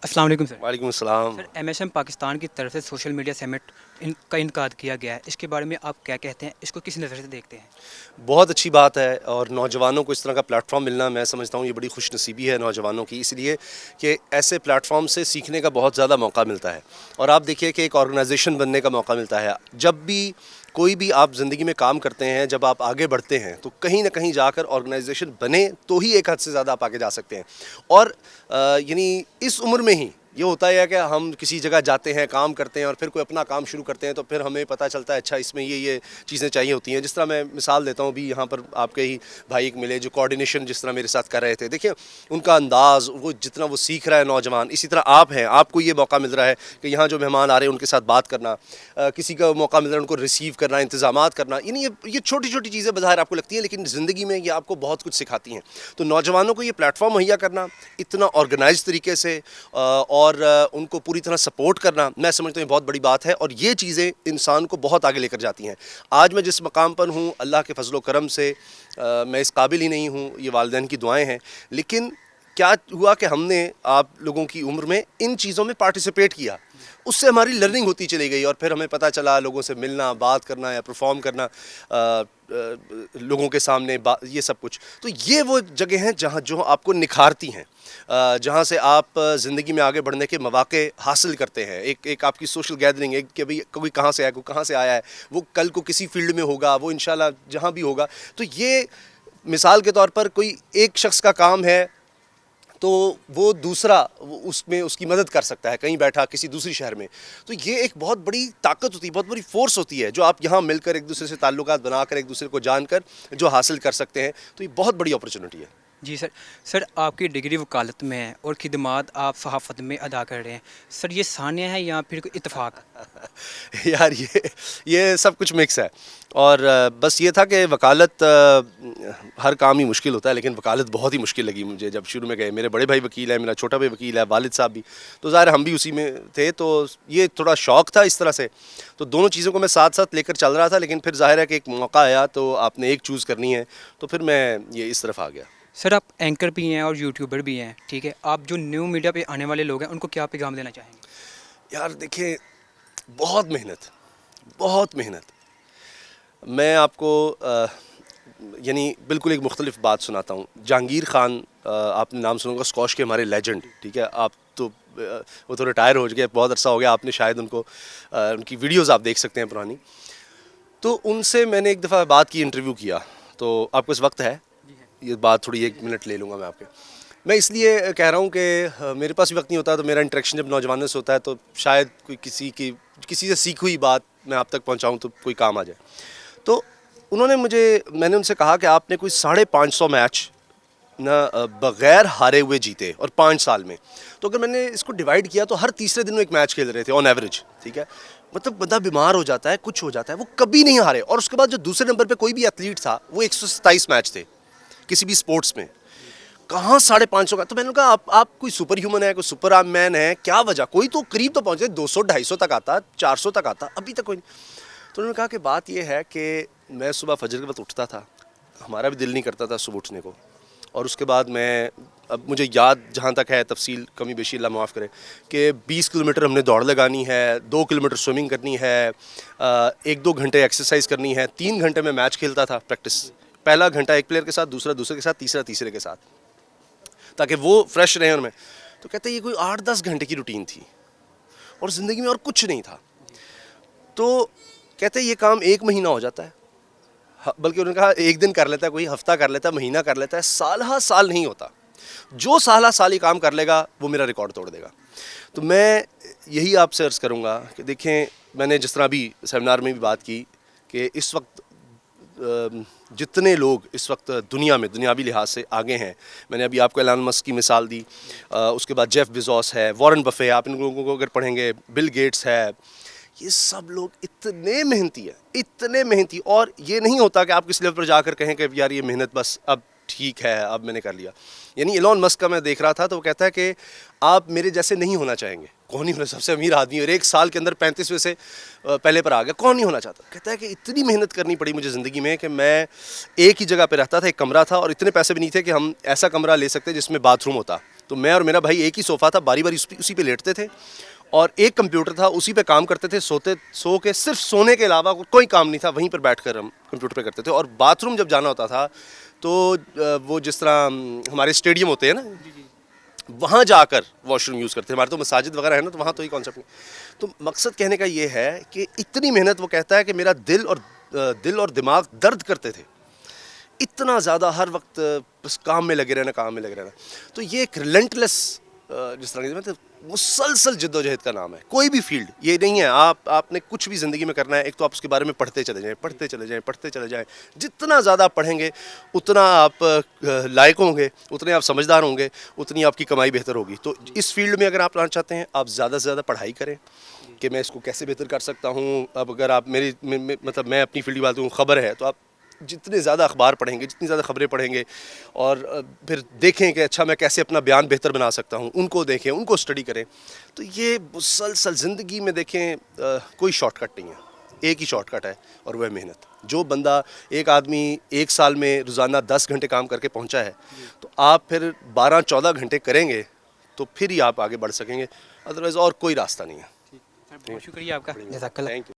السلام علیکم سر. وعلیکم السلام. سر ایم ایس ایم پاکستان کی طرف سے سوشل میڈیا سمٹ کا انعقاد کیا گیا ہے، اس کے بارے میں آپ کیا کہتے ہیں؟ اس کو کس نظر سے دیکھتے ہیں؟ بہت اچھی بات ہے، اور نوجوانوں کو اس طرح کا پلیٹ فارم ملنا میں سمجھتا ہوں یہ بڑی خوش نصیبی ہے نوجوانوں کی، اس لیے کہ ایسے پلیٹ فارم سے سیکھنے کا بہت زیادہ موقع ملتا ہے. اور آپ دیکھیے کہ ایک آرگنائزیشن بننے کا موقع ملتا ہے. جب بھی کوئی بھی آپ زندگی میں کام کرتے ہیں، جب آپ آگے بڑھتے ہیں تو کہیں نہ کہیں جا کر آرگنائزیشن بنے تو ہی ایک حد سے زیادہ آپ آگے جا سکتے ہیں. اور یعنی اس عمر میں ہی یہ ہوتا ہے کہ ہم کسی جگہ جاتے ہیں، کام کرتے ہیں، اور پھر کوئی اپنا کام شروع کرتے ہیں تو پھر ہمیں پتہ چلتا ہے اچھا اس میں یہ چیزیں چاہیے ہوتی ہیں. جس طرح میں مثال دیتا ہوں، بھی یہاں پر آپ کے ہی بھائی ایک ملے جو کوآرڈینیشن جس طرح میرے ساتھ کر رہے تھے. دیکھیں ان کا انداز، وہ جتنا وہ سیکھ رہا ہے نوجوان، اسی طرح آپ ہیں، آپ کو یہ موقع مل رہا ہے کہ یہاں جو مہمان آ رہے ہیں ان کے ساتھ بات کرنا، کسی کا موقع مل رہا ہے ان کو ریسیو کرنا، انتظامات کرنا. یعنی یہ چھوٹی چھوٹی چیزیں بظاہر آپ کو لگتی ہیں لیکن زندگی میں یہ آپ کو بہت کچھ سکھاتی ہیں. تو نوجوانوں کو یہ پلیٹ فارم مہیا کرنا اتنا آرگنائز طریقے سے اور ان کو پوری طرح سپورٹ کرنا، میں سمجھتا ہوں یہ بہت بڑی بات ہے، اور یہ چیزیں انسان کو بہت آگے لے کر جاتی ہیں. آج میں جس مقام پر ہوں اللہ کے فضل و کرم سے میں اس قابل ہی نہیں ہوں، یہ والدین کی دعائیں ہیں. لیکن کیا ہوا کہ ہم نے آپ لوگوں کی عمر میں ان چیزوں میں پارٹیسپیٹ کیا، اس سے ہماری لرننگ ہوتی چلی گئی، اور پھر ہمیں پتہ چلا لوگوں سے ملنا، بات کرنا یا پرفارم کرنا لوگوں کے سامنے، یہ سب کچھ. تو یہ وہ جگہ ہیں جہاں جو آپ کو نکھارتی ہیں، جہاں سے آپ زندگی میں آگے بڑھنے کے مواقع حاصل کرتے ہیں. ایک آپ کی سوشل گیدرنگ، ایک کہ بھئی کوئی کہاں سے آیا، کوئی کہاں سے آیا ہے، وہ کل کو کسی فیلڈ میں ہوگا، وہ انشاءاللہ جہاں بھی ہوگا. تو یہ مثال کے طور پر کوئی ایک شخص کا کام ہے تو وہ دوسرا اس میں اس کی مدد کر سکتا ہے کہیں بیٹھا کسی دوسری شہر میں. تو یہ ایک بہت بڑی طاقت ہوتی ہے، بہت بڑی فورس ہوتی ہے جو آپ یہاں مل کر ایک دوسرے سے تعلقات بنا کر ایک دوسرے کو جان کر جو حاصل کر سکتے ہیں. تو یہ بہت بڑی اپرچونٹی ہے. جی سر. سر آپ کی ڈگری وکالت میں ہے اور خدمات آپ صحافت میں ادا کر رہے ہیں. سر یہ ثانیہ ہے یا پھر کوئی اتفاق؟ یار یہ سب کچھ مکس ہے. اور بس یہ تھا کہ وکالت، ہر کام ہی مشکل ہوتا ہے لیکن وکالت بہت ہی مشکل لگی مجھے جب شروع میں گئے. میرے بڑے بھائی وکیل ہے، میرا چھوٹا بھائی وکیل ہے، والد صاحب بھی، تو ظاہر ہم بھی اسی میں تھے. تو یہ تھوڑا شوق تھا اس طرح سے، تو دونوں چیزوں کو میں ساتھ ساتھ لے کر چل رہا تھا. لیکن پھر ظاہر ہے کہ ایک موقع آیا تو آپ نے ایک چوز کرنی ہے، تو پھر میں یہ اس طرف آ گیا. سر آپ اینکر بھی ہیں اور یوٹیوبر بھی ہیں، ٹھیک ہے، آپ جو نیو میڈیا پہ آنے والے لوگ ہیں ان کو کیا پیغام دینا چاہیں گے؟ یار دیکھیں، بہت محنت، بہت محنت. میں آپ کو یعنی بالکل ایک مختلف بات سناتا ہوں. جہانگیر خان، آپ نے نام سنا ہوگا، اسکواش کے ہمارے لیجنڈ، ٹھیک ہے. آپ تو وہ تو ریٹائر ہو گئے، بہت عرصہ ہو گیا، آپ نے شاید ان کو ان کی ویڈیوز آپ دیکھ سکتے ہیں پرانی. تو ان سے میں نے ایک دفعہ بات کی، انٹرویو کیا. تو آپ کو اس وقت ہے جی ہے. یہ بات تھوڑی 1 منٹ لے لوں گا میں آپ کے. میں اس لیے کہہ رہا ہوں کہ میرے پاس بھی وقت نہیں ہوتا، تو میرا انٹریکشن جب نوجوانوں سے ہوتا ہے تو شاید کوئی کسی سے سیکھی ہوئی بات میں آپ تک پہنچاؤں تو کوئی کام آ جائے. تو میں نے ان سے کہا کہ آپ نے کوئی 550 میچ نہ بغیر ہارے ہوئے جیتے، اور 5 سال میں. تو اگر میں نے اس کو ڈیوائڈ کیا تو ہر تیسرے دن وہ ایک میچ کھیل رہے تھے آن ایوریج، ٹھیک ہے. مطلب بندہ بیمار ہو جاتا ہے، کچھ ہو جاتا ہے، وہ کبھی نہیں ہارے. اور اس کے بعد جو دوسرے نمبر پہ کوئی بھی ایتھلیٹ تھا وہ 127 میچ تھے کسی بھی سپورٹس میں. کہاں 550 کا؟ تو میں نے کہا آپ کوئی سپر ہیومن ہے، کوئی سپر مین ہے، کیا وجہ؟ کوئی تو قریب تو پہنچے، 200 250 تک آتا، 400 تک آتا، ابھی تک کوئی نہیں. تو انہوں نے کہا کہ بات یہ ہے کہ میں صبح فجر کے وقت اٹھتا تھا، ہمارا بھی دل نہیں کرتا تھا صبح اٹھنے کو. اور اس کے بعد اب مجھے یاد جہاں تک ہے، تفصیل کمی بیشی اللہ معاف کرے، کہ 20 کلومیٹر ہم نے دوڑ لگانی ہے، 2 کلومیٹر سوئمنگ کرنی ہے، 1-2 گھنٹے ایکسرسائز کرنی ہے، 3 گھنٹے میں میچ کھیلتا تھا پریکٹس. پہلا گھنٹہ ایک پلیئر کے ساتھ، دوسرا دوسرے کے ساتھ، تیسرا تیسرے کے ساتھ، تاکہ وہ فریش رہیں ان میں. تو کہتے ہیں یہ کوئی 8-10 گھنٹے کی روٹین تھی اور زندگی میں اور کچھ نہیں تھا. تو کہتے ہیں یہ کام 1 مہینہ ہو جاتا ہے، بلکہ انہوں نے کہا 1 دن کر لیتا ہے، کوئی ہفتہ کر لیتا ہے، مہینہ کر لیتا ہے، سال ہا سال نہیں ہوتا. جو سال ہا سال ہی کام کر لے گا وہ میرا ریکارڈ توڑ دے گا. تو میں یہی آپ سے عرض کروں گا کہ دیکھیں، میں نے جس طرح بھی سیمینار میں بھی بات کی کہ اس وقت جتنے لوگ اس وقت دنیا میں دنیاوی لحاظ سے آگے ہیں، میں نے ابھی آپ کو ایلان مسک کی مثال دی، اس کے بعد جیف بیزوس ہے، وارن بفے، آپ ان لوگوں کو اگر پڑھیں گے، بل گیٹس ہے، یہ سب لوگ اتنے محنتی ہیں، اتنے محنتی. اور یہ نہیں ہوتا کہ آپ کس لیول پر جا کر کہیں کہ یار یہ محنت بس اب ٹھیک ہے، اب میں نے کر لیا. یعنی ایلان مسک کا میں دیکھ رہا تھا تو وہ کہتا ہے کہ آپ میرے جیسے نہیں ہونا چاہیں گے. کون نہیں ہونا؟ سب سے امیر آدمی، اور 1 سال کے اندر 35 میں سے پہلے پر آ گیا. کون نہیں ہونا چاہتا؟ کہتا ہے کہ اتنی محنت کرنی پڑی مجھے زندگی میں کہ میں ایک ہی جگہ پہ رہتا تھا، ایک کمرہ تھا، اور اتنے پیسے بھی نہیں تھے کہ ہم ایسا کمرہ لے سکتے جس میں باتھ روم ہوتا. تو میں اور میرا بھائی ایک ہی صوفہ تھا, باری باری اسی پہ لیٹتے تھے, اور ایک کمپیوٹر تھا, اسی پہ کام کرتے تھے, سو کے صرف سونے کے علاوہ کوئی کام نہیں تھا, وہیں پر بیٹھ کر ہم کمپیوٹر پہ کرتے تھے. اور باتھ روم جب جانا ہوتا تھا تو وہ جس طرح ہمارے اسٹیڈیم ہوتے ہیں نا, وہاں جا کر واش روم یوز کرتے ہیں. ہمارے تو مساجد وغیرہ ہے نا, تو وہاں تو یہ کانسیپٹ نہیں. تو مقصد کہنے کا یہ ہے کہ اتنی محنت, وہ کہتا ہے کہ میرا دل اور دماغ درد کرتے تھے, اتنا زیادہ ہر وقت بس کام میں لگے رہنا, کام میں لگے رہنا. تو یہ ایک ریلنٹلیس, جس طرح مطلب مسلسل جد و جہد کا نام ہے. کوئی بھی فیلڈ یہ نہیں ہے آپ نے کچھ بھی زندگی میں کرنا ہے, ایک تو آپ اس کے بارے میں پڑھتے چلے جائیں. جتنا زیادہ آپ پڑھیں گے اتنا آپ لائق ہوں گے, اتنے آپ سمجھدار ہوں گے, اتنی آپ کی کمائی بہتر ہوگی. تو اس فیلڈ میں اگر آپ آنا چاہتے ہیں, آپ زیادہ سے زیادہ پڑھائی کریں کہ میں اس کو کیسے بہتر کر سکتا ہوں. اب اگر آپ مطلب میں اپنی فیلڈ کی بات کروں, خبر ہے, تو آپ جتنے زیادہ اخبار پڑھیں گے, جتنی زیادہ خبریں پڑھیں گے, اور پھر دیکھیں کہ اچھا میں کیسے اپنا بیان بہتر بنا سکتا ہوں, ان کو دیکھیں, ان کو اسٹڈی کریں. تو یہ مسلسل زندگی میں دیکھیں کوئی شارٹ کٹ نہیں ہے, ایک ہی شارٹ کٹ ہے, اور وہ ہے محنت. جو بندہ, ایک آدمی 1 سال میں روزانہ 10 گھنٹے کام کر کے پہنچا ہے, تو آپ پھر 12-14 گھنٹے کریں گے تو پھر ہی آپ آگے بڑھ سکیں گے, ادروائز اور کوئی راستہ نہیں ہے. بہت شکریہ آپ کا, جزاک اللہ. Thank you.